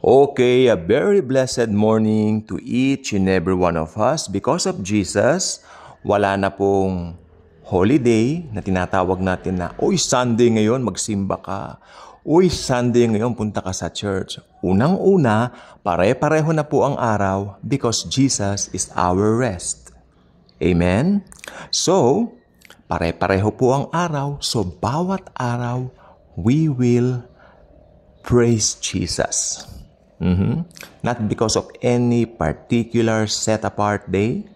Okay, a very blessed morning to each and every one of us. Because of Jesus, wala na pong holiday na tinatawag natin na, Uy, Sunday ngayon, magsimba ka. Uy, Sunday ngayon, punta ka sa church. Unang-una, pare-pareho na po ang araw because Jesus is our rest. Amen? So, pare-pareho po ang araw. So, bawat araw, we will praise Jesus. Not because of any particular set-apart day,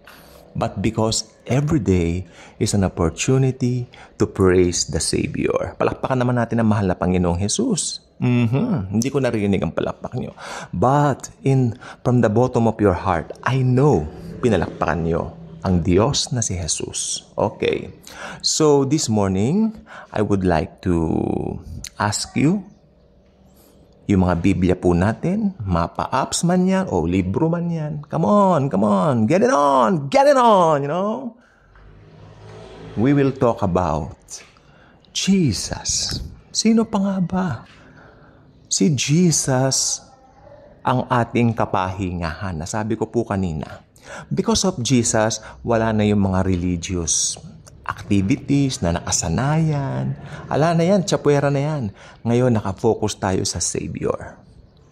but because every day is an opportunity to praise the Savior. Palakpakan naman natin ang mahal na Panginoong Jesus. Hindi ko narinig ang palakpak nyo. But from the bottom of your heart, I know pinalakpakan nyo ang Diyos na si Jesus. Okay. So this morning, I would like to ask you, yung mga Biblia po natin, mapa apps man yan, o libro man yan. Come on, get it on, you know? We will talk about Jesus. Sino pa nga ba? Si Jesus ang ating kapahingahan. Nasabi ko po kanina. Because of Jesus, wala na yung mga religious activities na nakasanayan. Ala na yan, tsapuera na yan. Ngayon, nakafocus tayo sa Savior.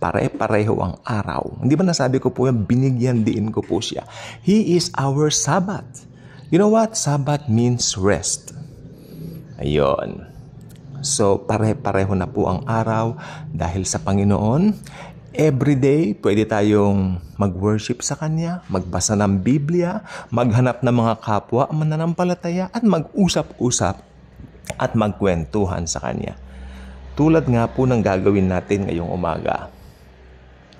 Pare-pareho ang araw. Hindi ba nasabi ko po yan, binigyan din ko po siya. He is our Sabbath. You know what? Sabbath means rest. Ayun. So, pare-pareho na po ang araw dahil sa Panginoon. Every day, pwede tayong mag-worship sa Kanya, magbasa ng Biblia, maghanap ng mga kapwa mananampalataya at mag-usap-usap at magkwentuhan sa Kanya. Tulad nga po ng gagawin natin ngayong umaga.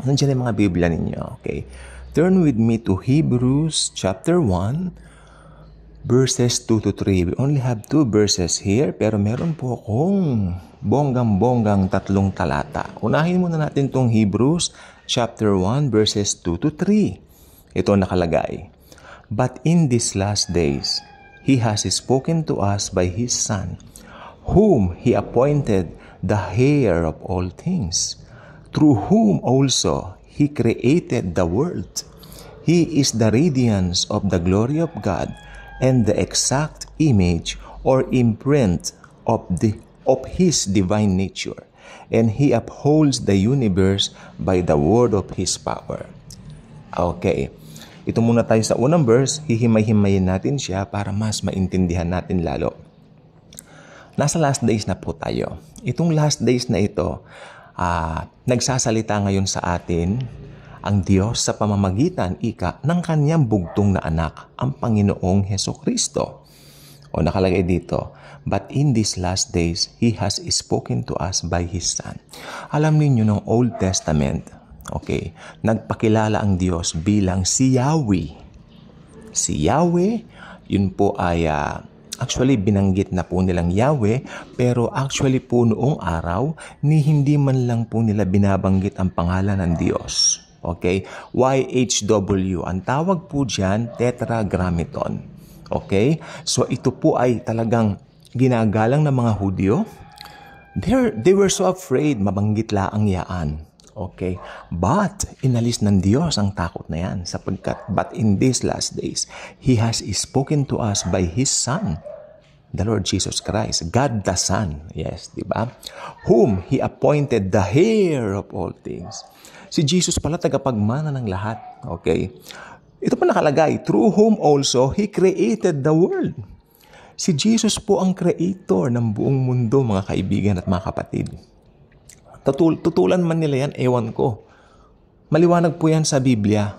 Nandiyan yung mga Biblia ninyo, okay? Turn with me to Hebrews chapter 1, verses 2 to 3. We only have 2 verses here, pero meron po akong bonggang-bonggang 3 talata. Unahin muna natin itong Hebrews chapter 1, verses 2 to 3. Ito nakalagay. But in these last days, He has spoken to us by His Son, whom He appointed the heir of all things, through whom also He created the world. He is the radiance of the glory of God, and the exact image or imprint of His divine nature, and He upholds the universe by the word of His power. Okay. Ito muna tayo sa unang verse, hihimay-himayin natin siya para mas maintindihan natin lalo. Nasa last days na po tayo. Itong last days na ito, nagsasalita ngayon sa atin ang Diyos sa pamamagitan ng Kanyang bugtong na anak, ang Panginoong Hesukristo. O nakalagay dito, but in these last days, He has spoken to us by His Son. Alam niyo ng Old Testament, okay, nagpakilala ang Diyos bilang si Yahweh. Si Yahweh, yun po ay, actually binanggit na po nilang Yahweh, pero actually po noong araw, hindi man lang po nila binabanggit ang pangalan ng Diyos. Okay? YHW. Ang tawag po dyan, Tetragrammaton. Okay? So ito po ay talagang ginagalang ng mga Hudyo. They were so afraid mabanggit laang yaan. Okay? But inalis ng Diyos ang takot na yan sapagkat but in these last days, He has spoken to us by His Son, the Lord Jesus Christ, God the Son. Yes, di ba? Whom He appointed the heir of all things. Si Jesus pala tagapagmana ng lahat. Okay? Ito pa nakalagay, through whom also He created the world. Si Jesus po ang creator ng buong mundo, mga kaibigan at mga kapatid. Tutulan man nila yan, ewan ko. Maliwanag po yan sa Biblia.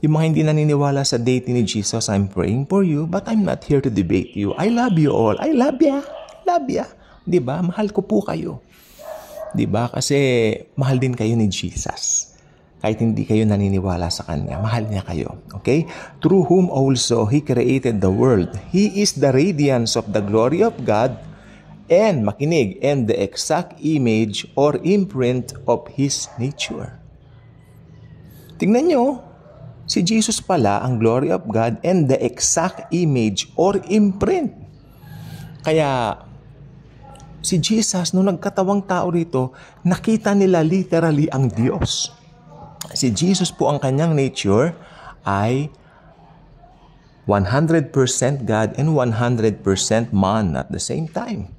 Yung mga hindi naniniwala sa deity ni Jesus, I'm praying for you, but I'm not here to debate you. I love you all. I love ya. Love ya. Diba? Mahal ko po kayo. Diba? Kasi mahal din kayo ni Jesus. Kahit hindi kayo naniniwala sa Kanya, mahal niya kayo. Okay? Through whom also He created the world. He is the radiance of the glory of God and, makinig, and the exact image or imprint of His nature. Tingnan nyo, si Jesus pala ang glory of God and the exact image or imprint. Kaya, Si Jesus, nung nagkatawang tao rito, nakita nila literally ang Diyos. Si Jesus po, ang kanyang nature ay 100% God and 100% man at the same time.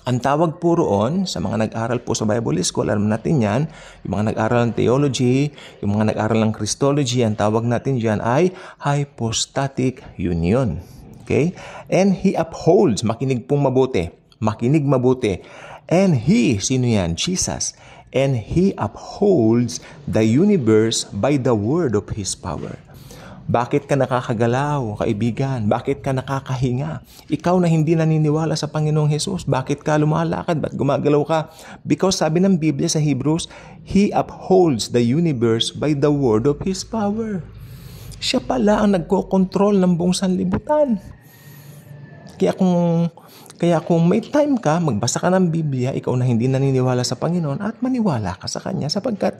Ang tawag po roon, sa mga nag-aral po sa Bible School, alam natin yan, yung mga nag-aral ng theology, yung mga nag-aral ng Christology, ang tawag natin dyan ay hypostatic union. Okay? And He upholds, makinig pong mabuti, and He, sino yan? Jesus. And He upholds the universe by the word of His power. Bakit ka nakakagalaw, kaibigan? Bakit ka nakakahinga? Ikaw na hindi naniniwala sa Panginoong Hesus, bakit ka lumalakad? Ba't gumagalaw ka? Because sabi ng Biblia sa Hebrews, He upholds the universe by the word of His power. Siya pala ang nagkokontrol ng buong sanlibutan. Kaya kung may time ka, magbasa ka ng Biblia, ikaw na hindi naniniwala sa Panginoon at maniwala ka sa Kanya sapagkat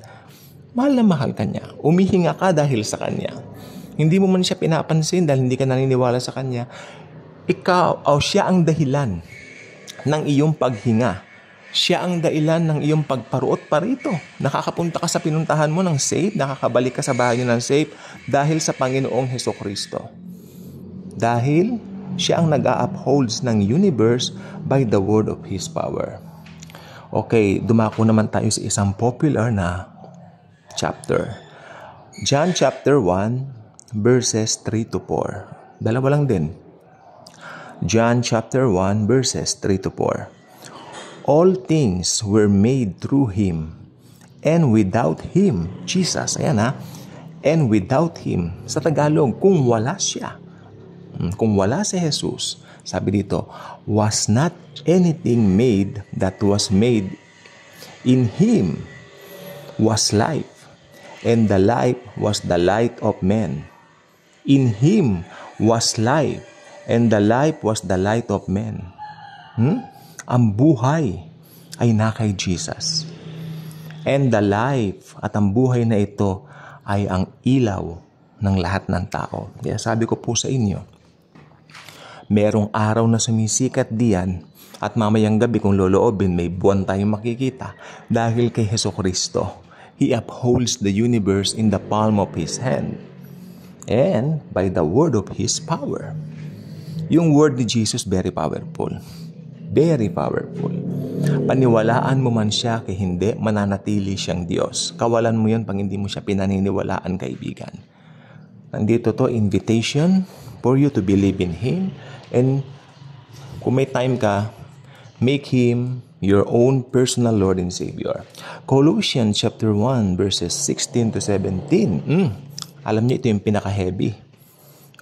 mahal na mahal ka niya. Umihinga ka dahil sa Kanya. Hindi mo man siya pinapansin dahil hindi ka naniniwala sa Kanya. Siya ang dahilan ng iyong paghinga. Siya ang dahilan ng iyong pagparuot pa rito. Nakakapunta ka sa pinuntahan mo ng safe, nakakabalik ka sa bahay niyo ng safe dahil sa Panginoong Hesukristo. Dahil siya ang nag-upholds ng universe by the word of His power. Okay, dumako naman tayo sa isang popular na chapter. John chapter 1, verses 3 to 4. Dalawa lang din. John chapter 1, verses 3 to 4. All things were made through Him, and without Him, Jesus, ayan ha, and without Him, sa Tagalog, kung wala siya, kung wala si Jesus, sabi dito, was not anything made that was made. In Him was life, and the life was the light of men. In Him was life, and the life was the light of men. Ang buhay ay na kay Jesus. And the life, at ang buhay na ito ay ang ilaw ng lahat ng tao. Kaya sabi ko po sa inyo, merong araw na sumisikat diyan at mamayang gabi kung loloobin may buwan tayong makikita dahil kay Hesukristo. He upholds the universe in the palm of His hand and by the word of His power. Yung word ni Jesus, very powerful. Very powerful. Paniwalaan mo man siya kay hindi, mananatili siyang Diyos. Kawalan mo yun pag hindi mo siya pinaniniwalaan, kaibigan. Nandito to, invitation for you to believe in Him. And kung may time ka, make Him your own personal Lord and Savior. Colossians chapter 1, verses 16 to 17. Alam niyo, ito yung pinaka-heavy.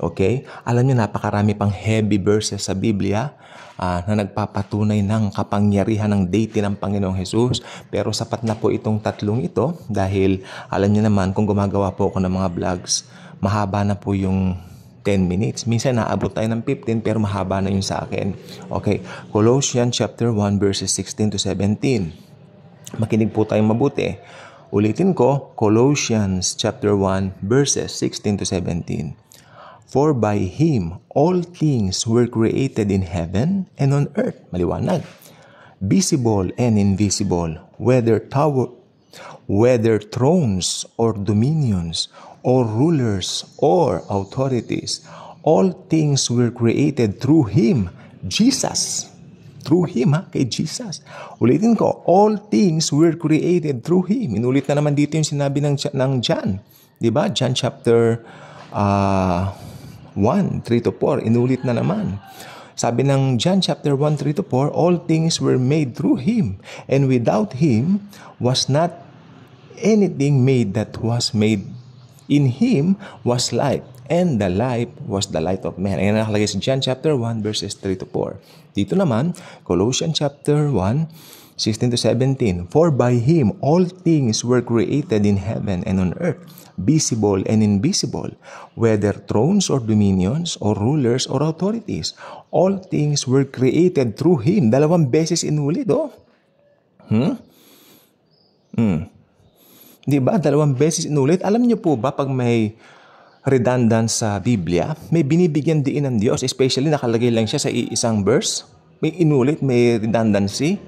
Okay? Alam niyo, napakarami pang heavy verses sa Biblia na nagpapatunay ng kapangyarihan ng deity ng Panginoong Hesus. Pero sapat na po itong tatlong ito dahil alam niyo naman, kung gumagawa po ako ng mga vlogs, mahaba na po yung 10 minutes. Minsan naabot tayo ng 15 pero mahaba na yun sa akin. Okay, Colossians chapter 1 verses 16 to 17. Makinig po tayong mabuti. Ulitin ko, Colossians chapter 1 verses 16 to 17. For by Him all things were created in heaven and on earth. Maliwanag. Visible and invisible, whether thrones or dominions or rulers or authorities, all things were created through Him, Jesus. Through Him, kay Jesus. Ulitin ko, all things were created through Him. Inulit na naman dito yung sinabi ng John. Diba? John chapter 1, 3 to 4. Inulit na naman. Sabi ng John chapter 1, 3 to 4, all things were made through Him, and without Him was not anything made that was made. In Him was life, and the life was the light of men. Ayan nakalagay sa John chapter 1, verses 3 to 4. Dito naman, Colossians chapter 1, 16 to 17. For by Him all things were created in heaven and on earth, visible and invisible, whether thrones or dominions or rulers or authorities. All things were created through Him. 2 beses inulit, Diba? 2 beses inulit. Alam niyo po ba, pag may redundant sa Biblia, may binibigyan din ng Diyos, especially nakalagay lang siya sa isang verse. may inulit, may redundancy.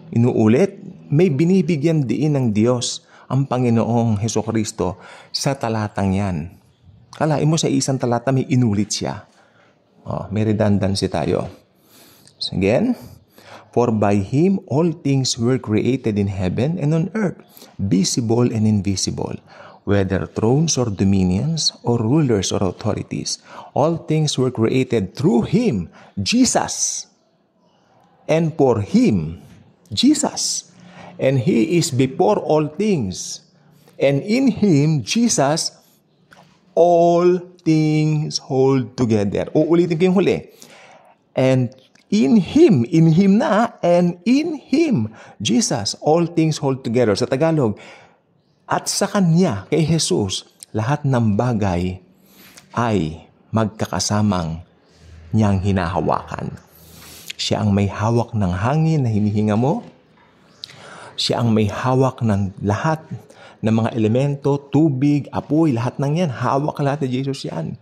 Inuulit, may binibigyan diin ng Diyos ang Panginoong Hesukristo sa talatang yan. Kalain mo sa isang talata may inulit siya. May redundancy tayo. So again, for by Him all things were created in heaven and on earth, visible and invisible, whether thrones or dominions or rulers or authorities. All things were created through Him, Jesus, and for Him, Jesus. And He is before all things. And in Him, Jesus, all things hold together. Uulitin ko yung huli. And in Him na, and in Him, Jesus, all things hold together. Sa Tagalog, at sa Kanya, kay Jesus, lahat ng bagay ay magkakasamang niyang hinahawakan. Siya ang may hawak ng hangin na hinihinga mo. Siya ang may hawak ng lahat ng mga elemento, tubig, apoy, lahat ng yan. Hawak lahat ni Jesus yan.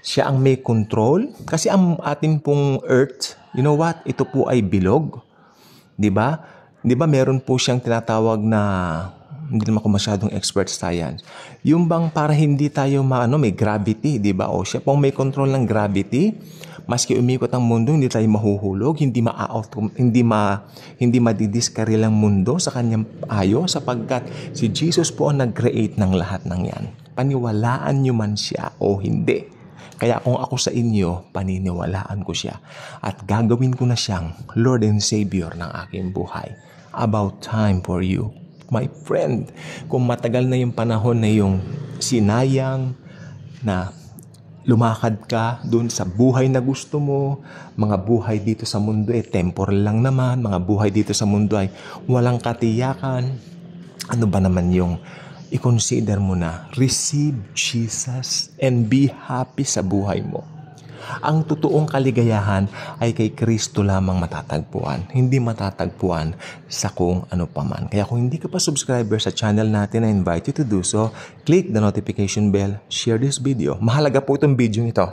Siya ang may control. Kasi ang ating pong earth, you know what? Ito po ay bilog. Diba? Diba meron po siyang tinatawag na, hindi naman ako masyadong expert science. Yung bang para hindi tayo may gravity, di ba? O siya pong may control ng gravity. Maski umikot ang mundo, hindi tayo mahuhulog, hindi madidiskaril ang mundo sa kanyang ayo sapagkat si Jesus po ang nag-create ng lahat ng yan. Paniwalaan nyo man siya o hindi. Kaya kung ako sa inyo, paniniwalaan ko siya. At gagawin ko na siyang Lord and Savior ng aking buhay. About time for you. My friend, kung matagal na yung panahon na yung sinayang na lumakad ka doon sa buhay na gusto mo, mga buhay dito sa mundo temporal lang naman, mga buhay dito sa mundo ay walang katiyakan, ano ba naman yung i-consider mo na receive Jesus and be happy sa buhay mo. Ang totoong kaligayahan ay kay Kristo lamang matatagpuan. Hindi matatagpuan sa kung ano paman. Kaya kung hindi ka pa subscriber sa channel natin, I invite you to do so. Click the notification bell. Share this video. Mahalaga po itong video ito.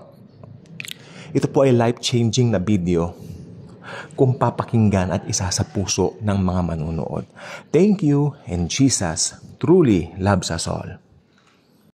Ito po ay life-changing na video kung papakinggan at isa sa puso ng mga manunood. Thank you, and Jesus truly loves us all.